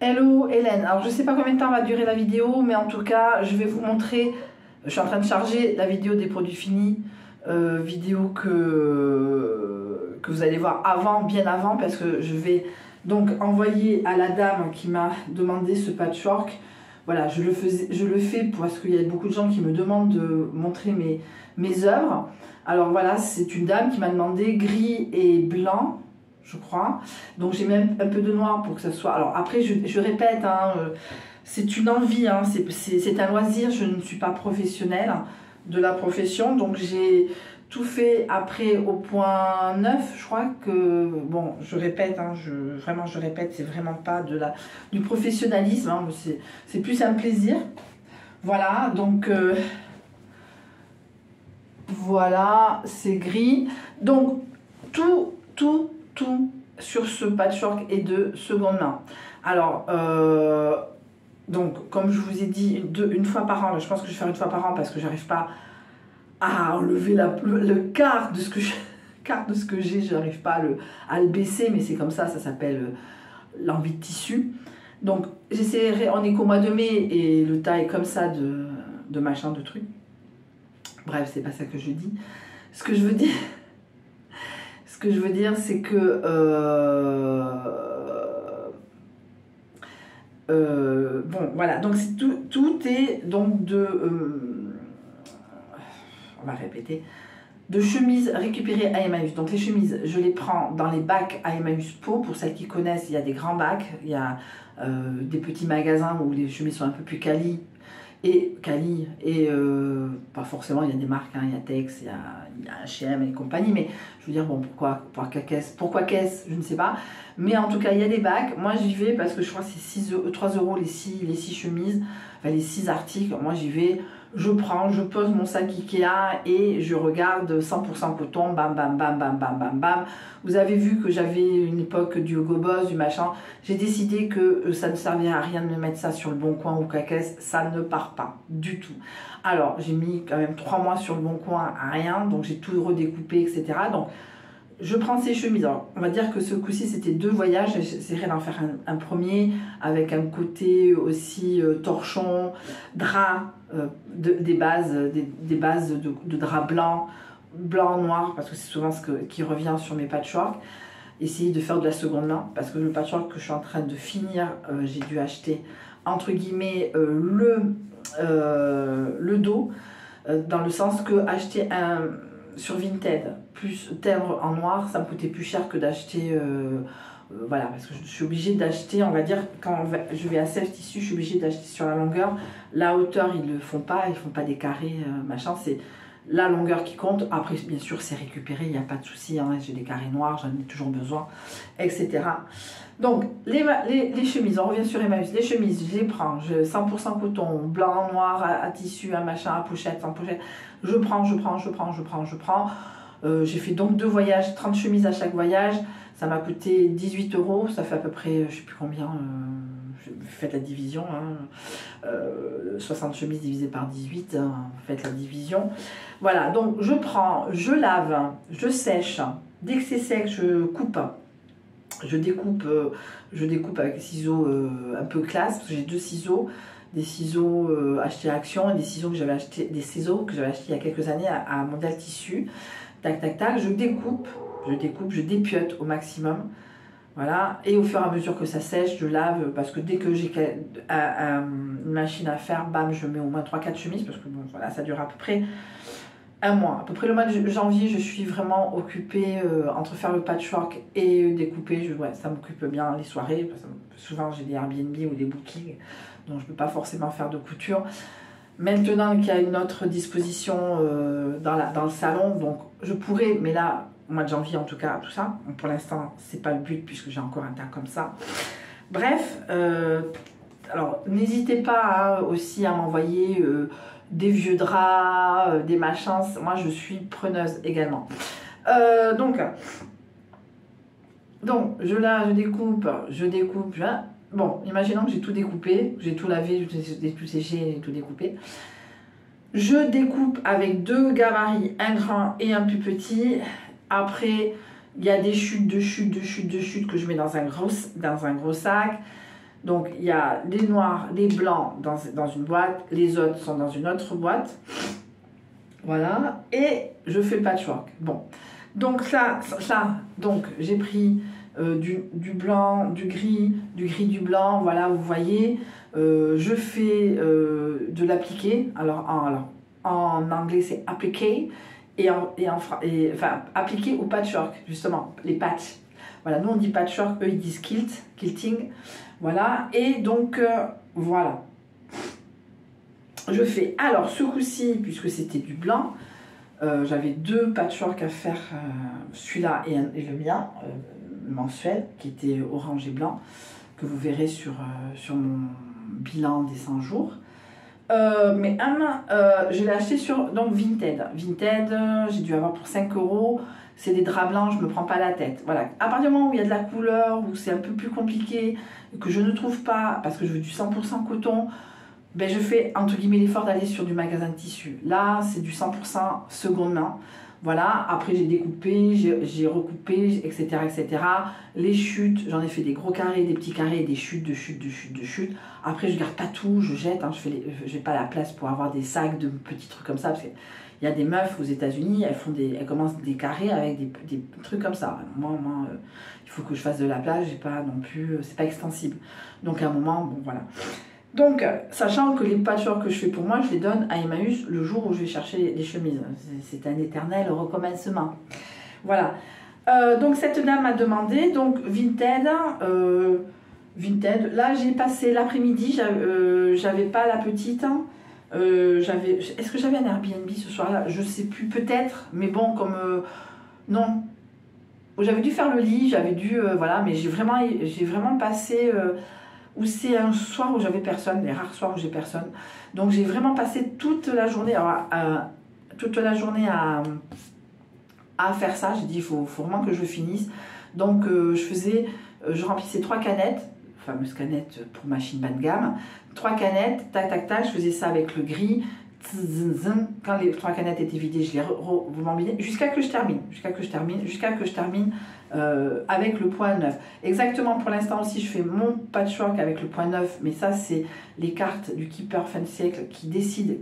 Hello Hélène, alors je sais pas combien de temps va durer la vidéo, mais en tout cas je vais vous montrer, je suis en train de charger la vidéo des produits finis, vidéo que vous allez voir avant, bien avant, parce que je vais donc envoyer à la dame qui m'a demandé ce patchwork. Voilà, je le fais parce qu'il y a beaucoup de gens qui me demandent de montrer mes œuvres. Alors voilà, c'est une dame qui m'a demandé gris et blanc, je crois. Donc j'ai même un peu de noir pour que ça soit... Alors après, je répète, hein, c'est une envie, hein, c'est un loisir, je ne suis pas professionnelle de la profession. Donc j'ai tout fait après au point 9, je crois que... Bon, je répète, hein, vraiment je répète, c'est vraiment pas du professionnalisme, hein, c'est plus un plaisir. Voilà, donc... voilà, c'est gris. Donc tout sur ce patchwork est de seconde main. Alors, donc, comme je vous ai dit, une fois par an, je pense que je vais faire une fois par an parce que j'arrive pas à enlever le quart de ce que j'ai, j'arrive pas à le baisser, mais c'est comme ça s'appelle l'envie de tissu. Donc, j'essaierai, on est qu'au mois de mai et le tas est comme ça de machin, de trucs. Bref, c'est pas ça que je dis. Ce que je veux dire... Ce que je veux dire, c'est que bon, voilà, donc tout est donc on va répéter, de chemises récupérées à Emmaüs. Donc les chemises, je les prends dans les bacs à Emmaüs Pau. Pour celles qui connaissent, il y a des grands bacs, il y a des petits magasins où les chemises sont un peu plus quali. Pas forcément, il y a des marques, hein, il y a Tex, il y a H&M et compagnie, mais je veux dire, bon, pourquoi Caisse, je ne sais pas, mais en tout cas, il y a des bacs. Moi, j'y vais parce que je crois que c'est 3 € les 6 chemises, enfin, les 6 articles. Moi, j'y vais, je prends, je pose mon sac Ikea et je regarde 100% coton, bam, bam, bam, bam, bam, bam, bam. Vous avez vu que j'avais une époque du Hugo Boss, du machin. J'ai décidé que ça ne servait à rien de me mettre ça sur le Bon Coin ou Cacaisse, ça ne part pas du tout. Alors, j'ai mis quand même 3 mois sur le Bon Coin à rien, donc j'ai tout redécoupé, etc. Donc, je prends ces chemises. Alors, on va dire que ce coup-ci, c'était 2 voyages. J'essaierai d'en faire un premier avec un côté aussi torchon, drap, des bases de drap blanc, noir, parce que c'est souvent ce qui revient sur mes patchwork. Essayer de faire de la seconde main, parce que le patchwork que je suis en train de finir, j'ai dû acheter, entre guillemets, le dos, dans le sens que acheter sur Vinted, plus teindre en noir, ça me coûtait plus cher que d'acheter... voilà, parce que je suis obligée d'acheter, on va dire, quand je vais à Sèvres Tissu, je suis obligée d'acheter sur la longueur. La hauteur, ils ne font pas des carrés, machin, c'est la longueur qui compte. Après, bien sûr, c'est récupéré, il n'y a pas de souci, hein, j'ai des carrés noirs, j'en ai toujours besoin, etc. Donc, les chemises, on revient sur Emmaüs, les chemises, je les prends, 100% coton, blanc, noir, à tissu, à machin, à pochette, sans pochette, je prends. J'ai fait donc 2 voyages, 30 chemises à chaque voyage. Ça m'a coûté 18 €, ça fait à peu près, je sais plus combien, faites la division, hein, 60 chemises divisé par 18, hein, faites la division. Voilà, donc je prends, je lave, je sèche, dès que c'est sec, je coupe. Je découpe avec des ciseaux un peu classe, parce que j'ai 2 ciseaux, des ciseaux achetés à Action et des ciseaux que j'avais acheté il y a quelques années à Mondial Tissu. Tac, tac, tac, je découpe, je dépiote au maximum. Voilà, et au fur et à mesure que ça sèche, je lave, parce que dès que j'ai une machine à faire, bam, je mets au moins 3-4 chemises, parce que bon, voilà, ça dure à peu près un mois. À peu près le mois de janvier, je suis vraiment occupée entre faire le patchwork et découper. Ouais, ça m'occupe bien les soirées, parce que souvent j'ai des Airbnb ou des bookings, donc je ne peux pas forcément faire de couture. Maintenant qu'il y a une autre disposition dans le salon, donc je pourrais, mais là, au mois de janvier en tout cas, tout ça, pour l'instant, c'est pas le but puisque j'ai encore un tas comme ça. Bref, alors n'hésitez pas aussi à m'envoyer des vieux draps, des machins, moi je suis preneuse également. Donc je découpe, hein. Bon, imaginons que j'ai tout découpé, j'ai tout lavé, j'ai tout séché, j'ai tout découpé. Je découpe avec 2 gabarits, un grand et un plus petit. Après, il y a des chutes que je mets dans un gros sac. Donc, il y a les noirs, les blancs dans une boîte, les autres sont dans une autre boîte. Voilà, et je fais le patchwork. Bon, donc donc j'ai pris du blanc, du gris, du blanc, voilà, vous voyez. Je fais de l'appliqué, alors en anglais c'est appliqué, enfin appliqué au patchwork, justement, les patchs. Voilà, nous on dit patchwork, eux ils disent quilting, voilà, et donc voilà. Je fais, alors ce coup-ci, puisque c'était du blanc, j'avais 2 patchwork à faire, celui-là et le mien, mensuel, qui était orange et blanc, que vous verrez sur mon bilan des 100 jours. Mais je l'ai acheté sur donc Vinted. Vinted, j'ai dû avoir pour 5 €. C'est des draps blancs, je me prends pas la tête. Voilà. À partir du moment où il y a de la couleur, où c'est un peu plus compliqué, que je ne trouve pas, parce que je veux du 100% coton, ben je fais entre guillemets l'effort d'aller sur du magasin de tissu. Là, c'est du 100% seconde main. Voilà, après j'ai découpé, j'ai recoupé, etc., etc. Les chutes, j'en ai fait des gros carrés, des petits carrés, des chutes, de chutes, de chutes, de chutes. Après, je garde pas tout, je jette, hein, je n'ai pas la place pour avoir des sacs de petits trucs comme ça, parce qu'il y a des meufs aux États-Unis, elles commencent des carrés avec des trucs comme ça. Moi, il faut que je fasse de la place, j'ai pas non plus, c'est pas extensible. Donc à un moment, bon voilà. Donc, sachant que les patchwork que je fais pour moi, je les donne à Emmaüs le jour où je vais chercher les chemises. C'est un éternel recommencement. Voilà. Donc, cette dame m'a demandé, donc Vinted. Là, j'ai passé l'après-midi, j'avais pas la petite. Est-ce que j'avais un Airbnb ce soir-là? Je sais plus, peut-être. Mais bon, comme... non. J'avais dû faire le lit, j'avais dû... voilà, mais j'ai vraiment passé... où c'est un soir où j'avais personne, les rares soirs où j'ai personne. Donc j'ai vraiment passé toute la journée, à faire ça. J'ai dit, il faut vraiment que je finisse. Donc je remplissais 3 canettes, fameuses canettes pour machine bas de gamme. 3 canettes, tac, tac, tac, je faisais ça avec le gris. Quand les 3 canettes étaient vidées, je les rembobinais jusqu'à que je termine. Avec le point neuf. Exactement, pour l'instant aussi, je fais mon patchwork avec le point neuf, mais ça, c'est les cartes du Keeper Fin de siècle qui décident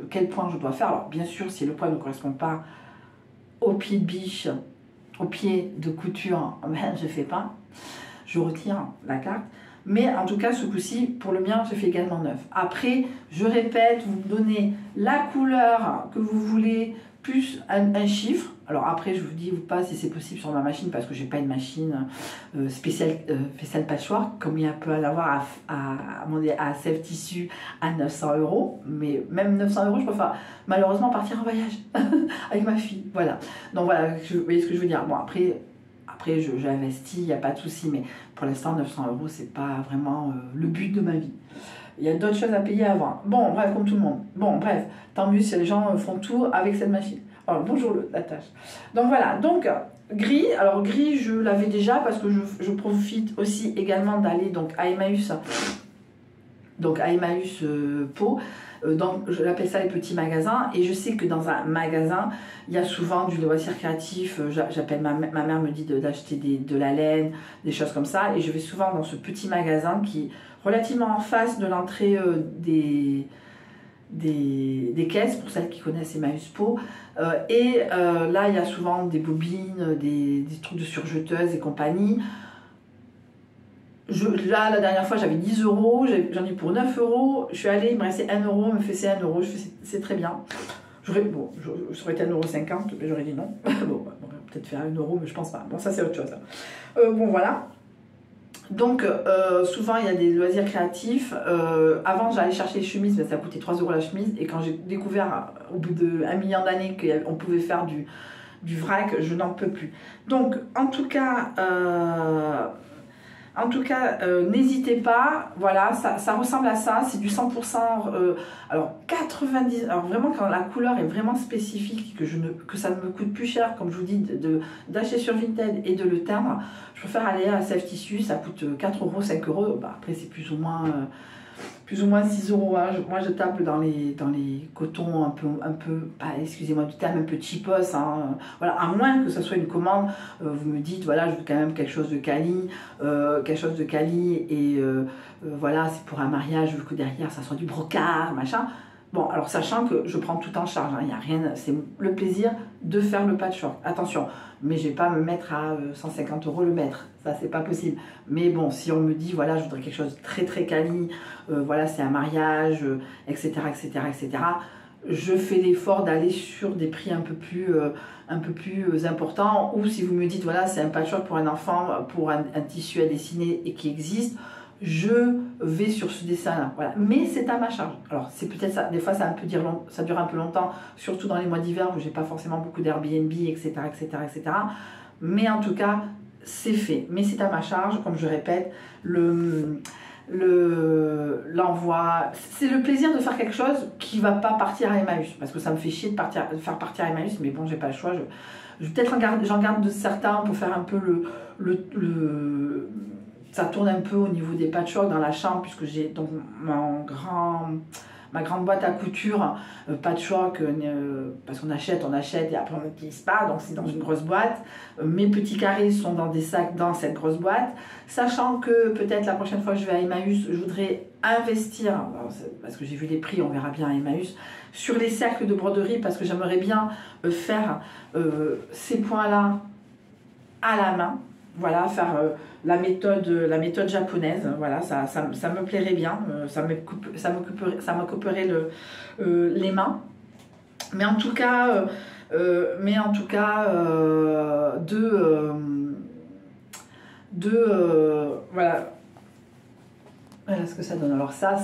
quel point je dois faire. Alors, bien sûr, si le point ne correspond pas au pied de biche, au pied de couture, ben, je ne fais pas. Je retire la carte. Mais en tout cas, ce coup-ci, pour le mien, je fais également neuf. Après, je répète, vous me donnez la couleur que vous voulez, plus un chiffre. Alors après, je vous dis ou pas si c'est possible sur ma machine, parce que j'ai pas une machine spéciale patchwork, comme il peut y en avoir à Sèvres Tissu à 900 €. Mais même 900 €, je préfère malheureusement partir en voyage avec ma fille. Voilà. Donc voilà, vous voyez ce que je veux dire. Bon, après j'investis, il n'y a pas de souci, mais pour l'instant, 900 €, c'est pas vraiment le but de ma vie. Il y a d'autres choses à payer avant. Bon, bref, comme tout le monde. Bon, bref, tant mieux si les gens font tout avec cette machine. Alors, bonjour la tâche. Donc voilà, donc gris. Alors gris, je l'avais déjà parce que je profite aussi également d'aller donc à Emmaüs. Donc à Emmaüs Pau. Donc je l'appelle ça les petits magasins, et je sais que dans un magasin il y a souvent du loisir créatif. J'appelle ma mère me dit d'acheter de la laine, des choses comme ça, et je vais souvent dans ce petit magasin qui est relativement en face de l'entrée des caisses, pour celles qui connaissent Emmaüs Pau. Là il y a souvent des bobines, des trucs de surjeteuses et compagnie. Là, la dernière fois, j'avais 10 €, j'en ai pour 9 €. Je suis allée, il me restait 1 €, me faisait 1 €. Je fais, c'est très bien. Ça aurait été 1,50 €, mais j'aurais dit non. Bon, on va peut-être faire 1 €, mais je pense pas. Bon, ça, c'est autre chose. Bon, voilà. Donc, souvent, il y a des loisirs créatifs. Avant, j'allais chercher les chemises, mais ça coûtait 3 € la chemise. Et quand j'ai découvert, au bout d'1 million d'années, qu'on pouvait faire du vrac, je n'en peux plus. Donc, en tout cas, n'hésitez pas, voilà, ça ressemble à ça, c'est du 100%, alors 90, alors vraiment quand la couleur est vraiment spécifique, que ça ne me coûte plus cher, comme je vous dis, d'acheter sur Vinted et de le teindre, je préfère aller à Sèvres Tissu, ça coûte 4 €, 5 €, bah, après c'est plus ou moins plus ou moins 6 euros. Hein. Moi, je tape dans les cotons un peu excusez-moi du terme, un peu cheapos. Hein. Voilà, à moins que ce soit une commande, vous me dites, voilà, je veux quand même quelque chose de quali, et voilà, c'est pour un mariage, je veux que derrière, ça soit du brocart, machin. Bon, alors sachant que je prends tout en charge, il n'y a rien, c'est le plaisir de faire le patchwork. Attention, mais je ne vais pas me mettre à 150 euros le mètre, ça c'est pas possible. Mais bon, si on me dit, voilà, je voudrais quelque chose de très très quali, voilà, c'est un mariage, etc., etc., etc., je fais l'effort d'aller sur des prix un peu plus importants. Ou si vous me dites, voilà, c'est un patchwork pour un enfant, pour un tissu à dessiner et qui existe, je vais sur ce dessin-là, voilà. Mais c'est à ma charge. Alors c'est peut-être ça, des fois ça dure un peu longtemps, surtout dans les mois d'hiver où j'ai pas forcément beaucoup d'Airbnb, etc., etc., etc. Mais en tout cas, c'est fait. Mais c'est à ma charge, comme je répète, l'envoi, c'est le plaisir de faire quelque chose qui va pas partir à Emmaüs, parce que ça me fait chier de faire partir à Emmaüs, mais bon, j'ai pas le choix. Peut-être j'en garde de certains pour faire un peu ça tourne un peu au niveau des patchwork dans la chambre, puisque j'ai donc ma grande boîte à couture patchwork, parce qu'on achète et après on n'utilise pas, donc c'est dans une grosse boîte. Mes petits carrés sont dans des sacs dans cette grosse boîte, sachant que peut-être la prochaine fois que je vais à Emmaüs, je voudrais investir, parce que j'ai vu les prix, on verra bien à Emmaüs, sur les cercles de broderie, parce que j'aimerais bien faire ces points-là à la main. Voilà, faire la méthode japonaise, voilà, ça me plairait bien, ça m'occuperait les mains. Mais en tout cas, voilà ce que ça donne. Alors ça,